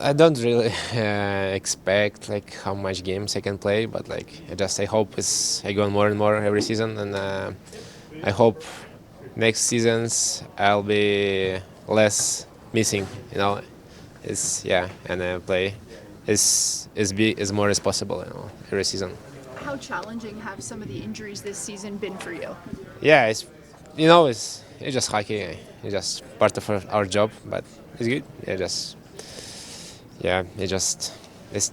I don't really expect like how much games I can play, but like I hope I go on more and more every season, and I hope next seasons I'll be less missing. It's and play as more as possible. Every season. How challenging have some of the injuries this season been for you? Yeah, it's just hockey. It's just part of our job, but it's good. It's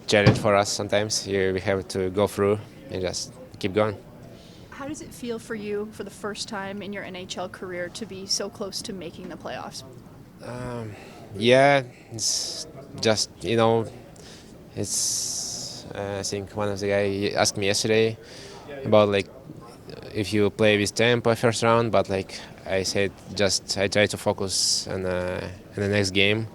challenge for us sometimes. We have to go through and just keep going. How does it feel for you for the first time in your NHL career to be so close to making the playoffs? Yeah, it's just it's. I think one of the guy asked me yesterday about like if you play with Tampa first round, but like I said, just I try to focus on the next game,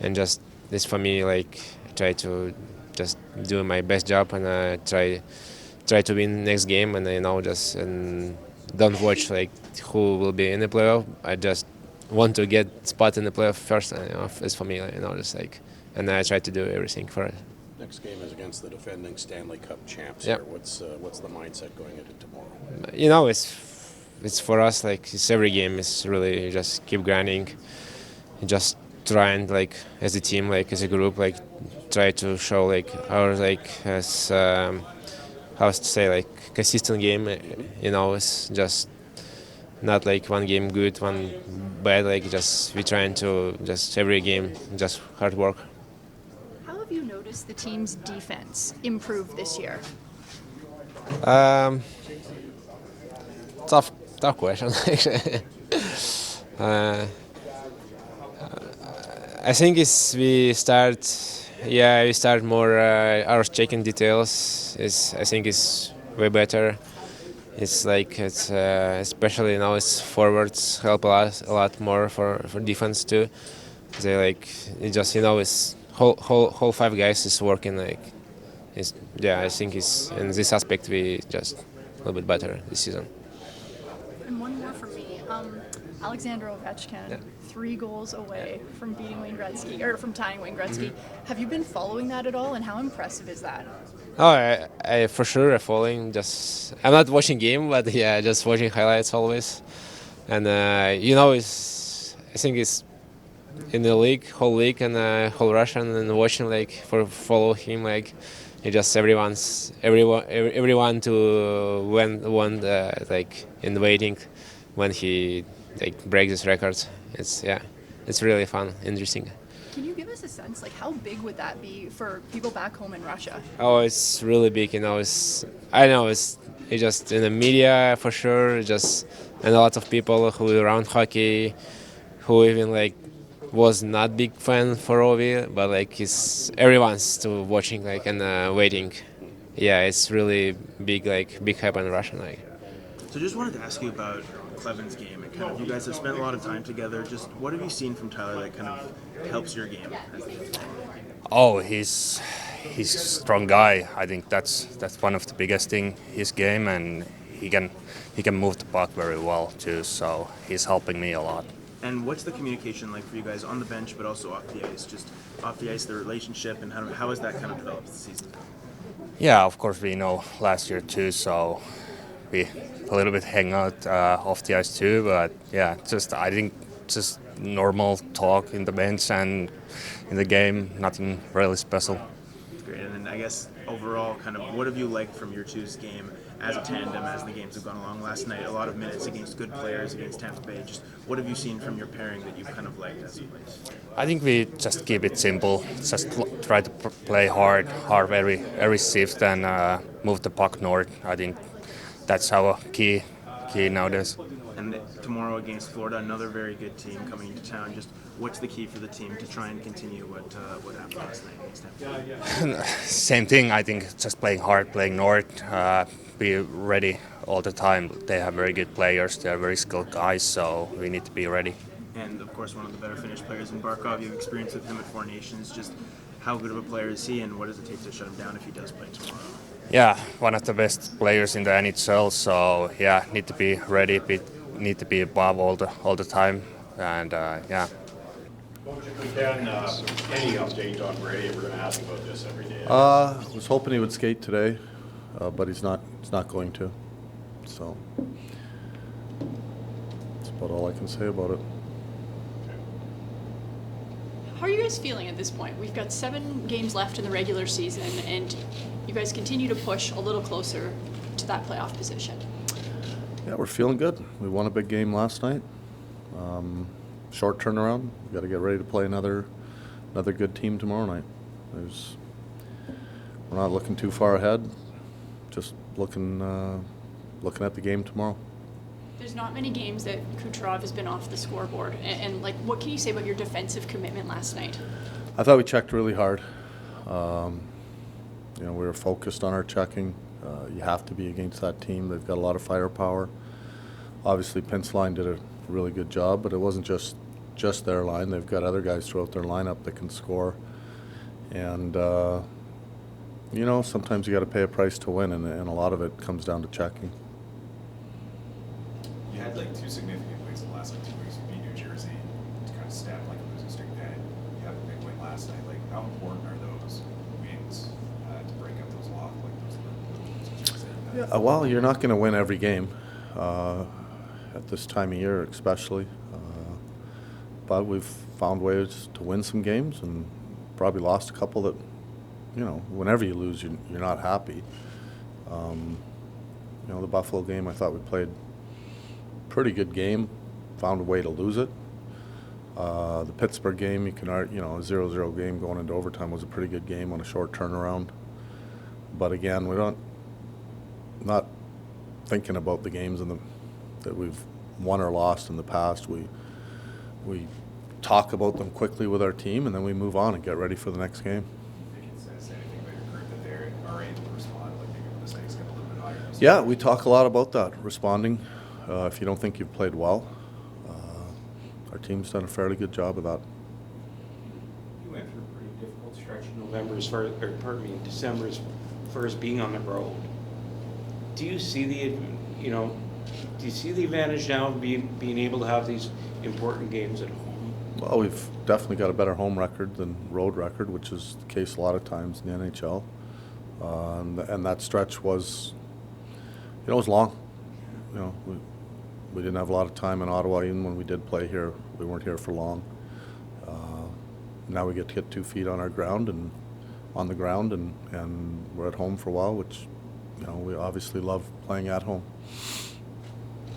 and just this for me like I try to just do my best job and try to win next game, and just and don't watch like who will be in the playoff. I just want to get spot in the playoff first. And, it's for me, just like, and I try to do everything for it. Next game is against the defending Stanley Cup champs. Yep. Here. What's the mindset going into tomorrow? It's for us like it's every game is really just keep grinding, and just try and like as a team, like as a group, like try to show like our like as how to say like consistent game. It's just not like one game good, one bad. Like just we trying to just every game just hard work. How have you noticed the team's defense improve this year? Um, tough question. Actually. uh, I think we start more our checking details. I think is way better. It's like it's especially now it's forwards help a lot more for defense too. They like it just it's whole five guys is working like it's I think it's in this aspect we just a little bit better this season. And one more for me. Alexander Ovechkin, 3 goals away from beating Wayne Gretzky or from tying Wayne Gretzky. Mm-hmm. Have you been following that at all, and how impressive is that? Oh, I for sure following. Just I'm not watching game, but yeah, just watching highlights always. And it's I think it's in the league, whole league, and whole Russian, and watching like for follow him like it just everyone to when like in waiting when he like breaks his records. It's really fun, interesting. Can you give us a sense, like how big would that be for people back home in Russia? Oh, it's really big. It's just in the media for sure. Just and a lot of people who around hockey, who even like was not big fan for Ovi, but like everyone's still watching like and waiting. Yeah, it's really big big hype in Russia like. So just wanted to ask you about Cleven's game. And kind of, you guys have spent a lot of time together. Just what have you seen from Tyler that kind of helps your game? Oh, he's a strong guy. I think that's one of the biggest thing his game, and he can move the puck very well too. So he's helping me a lot. And what's the communication like for you guys on the bench, but also off the ice? Just off the ice, the relationship, and how has that kind of developed this season? Yeah, of course we know last year too, so we a little bit hang out off the ice too. But yeah, I think just normal talk in the bench and in the game, nothing really special. Great. And then I guess overall, kind of what have you liked from your two's game as a tandem as the games have gone along? Last night, a lot of minutes against good players against Tampa Bay. Just what have you seen from your pairing that you've kind of liked as of late? I think we just keep it simple. Just try to play hard every shift and move the puck north. I think that's our key nowadays. And tomorrow against Florida, another very good team coming into town. Just what's the key for the team to try and continue what happened last night against Tampa? Same thing. I think just playing hard, playing north, be ready all the time. They have very good players. They are very skilled guys, so we need to be ready. And of course, one of the better Finnish players in Barkov. You have experience with him at Four Nations. Just how good of a player is he, and what does it take to shut him down if he does play tomorrow? Yeah, one of the best players in the NHL. So yeah, need to be ready. Need to be above all the time, and yeah. Coach, if we can, any update on Brady? We're going to ask about this every day. I was hoping he would skate today, but he's not. He's not going to. So that's about all I can say about it. How are you guys feeling at this point? We've got 7 games left in the regular season, and you guys continue to push a little closer to that playoff position. Yeah, we're feeling good. We won a big game last night. Short turnaround. We got to get ready to play another good team tomorrow night. We're not looking too far ahead. Just looking at the game tomorrow. There's not many games that Kucherov has been off the scoreboard, and like, what can you say about your defensive commitment last night? I thought we checked really hard. We were focused on our checking. You have to be against that team. They've got a lot of firepower. Obviously, Pinceline did a really good job, but it wasn't just their line. They've got other guys throughout their lineup that can score. And, sometimes you got to pay a price to win, and a lot of it comes down to checking. You had like 2 significant wins in the last 2 weeks. You beat New Jersey to kind of stab like a losing streak. Then you have a big win last night. Like, how important are those wins to break up those losses? Yeah, well, you're not going to win every game at this time of year, especially. But we've found ways to win some games, and probably lost a couple that, whenever you lose, you're not happy. The Buffalo game, I thought we played pretty good game, found a way to lose it. The Pittsburgh game, you can argue, a 0-0 game going into overtime was a pretty good game on a short turnaround. But again, not thinking about the games that we've won or lost in the past. We talk about them quickly with our team, and then we move on and get ready for the next game. Do you think it says anything about your group that they are able to respond? Like, maybe when the stakes get a little bit higher? Yeah, we talk a lot about that, responding. If you don't think you've played well, our team's done a fairly good job of that. You went through a pretty difficult stretch in November December as far as being on the road. Do you see the advantage now of being able to have these important games at home? Well, we've definitely got a better home record than road record, which is the case a lot of times in the NHL. And that stretch was, it was long. We didn't have a lot of time in Ottawa. Even when we did play here, we weren't here for long. Now we get to get 2 feet on the ground, and we're at home for a while, which, we obviously love playing at home.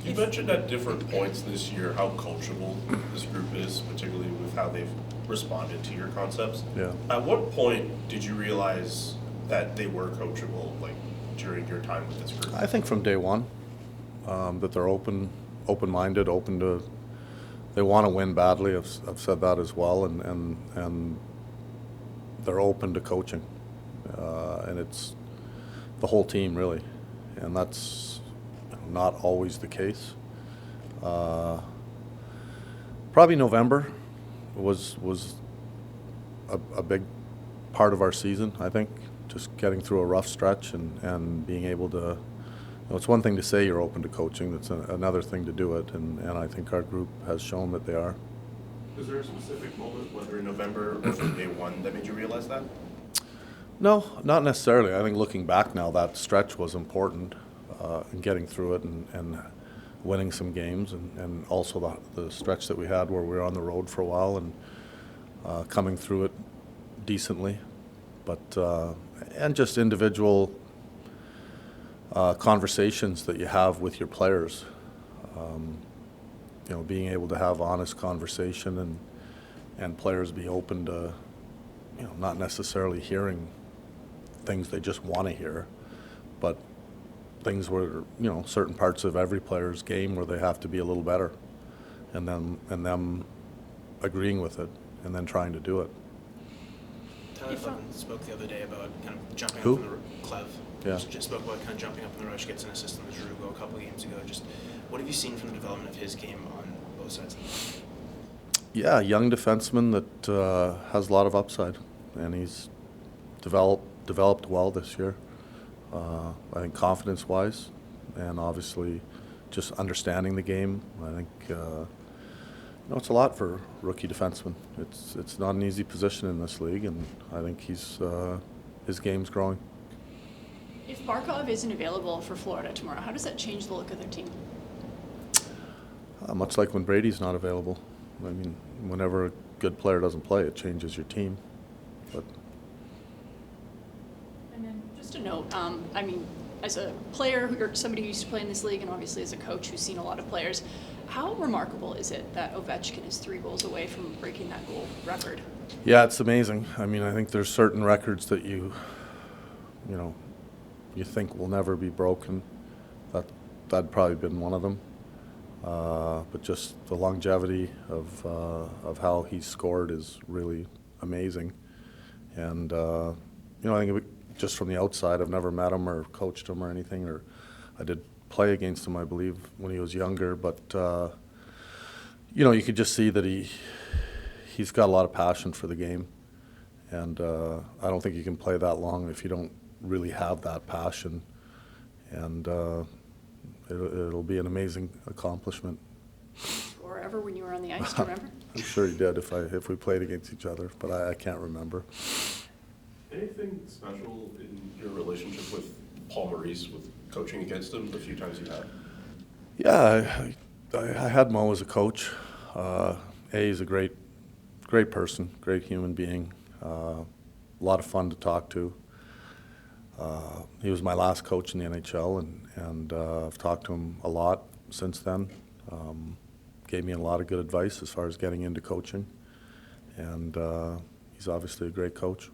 You mentioned at different points this year how coachable this group is, particularly with how they've responded to your concepts. Yeah. At what point did you realize that they were coachable, like during your time with this group? I think from day one, that they're open-minded, open to. They want to win badly. I've said that as well, and they're open to coaching, and it's the whole team really, and that's not always the case. Probably November was a big part of our season, I think, just getting through a rough stretch and being able to, it's one thing to say you're open to coaching, it's another thing to do it, and I think our group has shown that they are. Was there a specific moment, whether in November or from day one, that made you realize that? No, not necessarily. I think looking back now, that stretch was important in getting through it and winning some games, and also the stretch that we had where we were on the road for a while and coming through it decently. But and just individual conversations that you have with your players, being able to have honest conversation and players be open to, not necessarily hearing things they just want to hear, but things where, certain parts of every player's game where they have to be a little better, and them agreeing with it and then trying to do it. Tyler Flevin spoke the other day about kind of jumping Who? up in the Clev. Yeah. Just spoke about kind of jumping up in the rush, gets an assist on the Drugo a couple of games ago. Just what have you seen from the development of his game on both sides? Yeah, young defenseman that has a lot of upside, and he's developed well this year. I think confidence-wise, and obviously just understanding the game. I think No, it's a lot for rookie defenseman. It's not an easy position in this league, and I think his game's growing. If Barkov isn't available for Florida tomorrow, how does that change the look of their team? Much like when Brady's not available. I mean, whenever a good player doesn't play, it changes your team. But And then just a note, I mean, as a player or somebody who used to play in this league, and obviously as a coach who's seen a lot of players, how remarkable is it that Ovechkin is 3 goals away from breaking that goal record? yeah, it's amazing. I mean, I think there's certain records that you think will never be broken. That'd probably been one of them. But just the longevity of how he scored is really amazing. And I think just from the outside, I've never met him or coached him or anything, or I did play against him, I believe, when he was younger. But you could just see that he's got a lot of passion for the game, and I don't think you can play that long if you don't really have that passion. And it'll be an amazing accomplishment. Or ever when you were on the ice, do you remember? I'm sure he did if we played against each other, but I can't remember. Anything special in your relationship with Paul Maurice, with coaching against him the few times you have? Yeah, I had Mo as a coach. He's a great person, great human being. A lot of fun to talk to. He was my last coach in the NHL, and I've talked to him a lot since then. Gave me a lot of good advice as far as getting into coaching, and he's obviously a great coach.